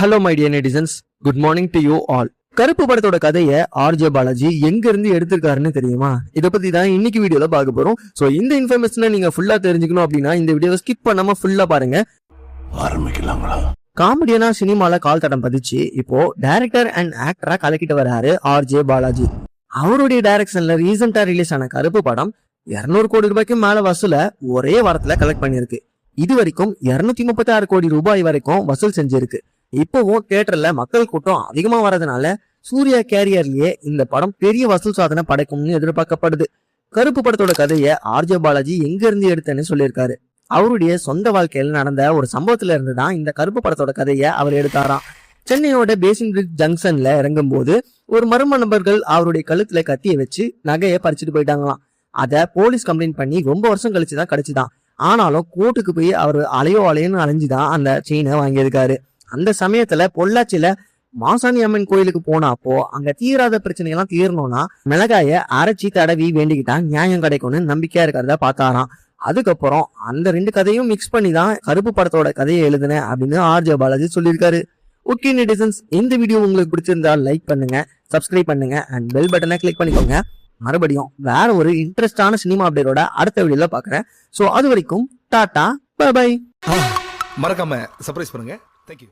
Hello my dear netizens, good morning to you all. கருப்பு படத்தோட கதையை ஆர்ஜே பாலாஜி எங்க இருந்து எடுத்திருக்காருன்னு தெரியுமா? இதை பத்தி தான் இன்னைக்கு வீடியோல பார்க்க போறோம். சோ இந்த இன்ஃபர்மேஷனை நீங்க ஃபுல்லா தெரிஞ்சுக்கணும் அப்படின்னா இந்த வீடியோவை ஸ்கிப் பண்ணாம ஃபுல்லா பாருங்க. ஆரம்பிக்கலாங்களா? காமெடியனா சினிமால கால் தடம் பதிச்சு இப்போ டைரக்டர் அண்ட் ஆக்டரா கலக்கிட்டு வர்றாரு ஆர்ஜே பாலாஜி. அவருடைய டைரக்ஷன்ல ரீசெண்டா ரிலீஸ் ஆன கருப்பு படம் 200 கோடி ரூபாய்க்கு மேல வசூல ஒரே வாரத்துல கலெக்ட் பண்ணிருக்கு. இது வரைக்கும் 236 கோடி ரூபாய் வரைக்கும் வசூல் செஞ்சிருக்கு. இப்போவும் தியேட்டர்ல மக்கள் கூட்டம் அதிகமா வரதுனால சூர்யா கேரியர்லயே இந்த படம் பெரிய வசூல் சாதனை படைக்கும்னு எதிர்பார்க்கப்படுது. கருப்பு படத்தோட கதையை ஆர்ஜே பாலாஜி எங்க இருந்து எடுத்தேன்னு சொல்லியிருக்காரு. அவருடைய சொந்த வாழ்க்கையில் நடந்த ஒரு சம்பவத்துல இருந்து தான் இந்த கருப்பு படத்தோட கதையை அவர் எடுத்தாராம். சென்னையோட பேசின் பிரிட்ஜ் ஜங்ஷன்ல இறங்கும் போது ஒரு மர்ம நபர்கள் அவருடைய கழுத்துல கத்தியை வச்சு நகையை பறிச்சுட்டு போயிட்டாங்களாம். அத போலீஸ் கம்ப்ளைண்ட் பண்ணி ரொம்ப வருஷம் கழிச்சுதான் கிடைச்சுதான். ஆனாலும் கோர்ட்டுக்கு போய் அவர் அலையோன்னு அலைஞ்சுதான் அந்த செயினை வாங்கியிருக்காரு. அந்த சமயத்துல பொள்ளாச்சியில மாசாணி அம்மன் கோயிலுக்கு போனப்போ அங்க தீராத பிரச்சனைகள்லாம் தீரணும்னா மிளகாய அரைச்சி தடவி வேண்டிக்கிட்டா நியாயம் கிடைக்கும்னு நம்பிக்கையா இருக்கிறத பார்த்தாராம். அதுக்கப்புறம் அந்த 2 கதையும் மிக்ஸ் பண்ணி தான் கருப்பு படத்தோட கதையை எழுதுனேன் அப்படின்னு ஆர்ஜே பாலாஜி சொல்லியிருக்காரு. ஓகே நெட்டிசன்ஸ், இந்த வீடியோ உங்களுக்கு பிடிச்சிருந்தா லைக் பண்ணுங்க, சப்ஸ்கிரைப் பண்ணுங்க அண்ட் பெல் பட்டனை கிளிக் பண்ணிக்கோங்க. மறுபடியும் வேற ஒரு இன்ட்ரெஸ்டான சினிமா அப்டேட்டோட அடுத்த வீடியோல பாக்குறேன். சோ அது வரைக்கும் டாடா, பை பை. மறக்காம சர்ப்ரைஸ் பண்ணுங்க. தேங்க்யூ.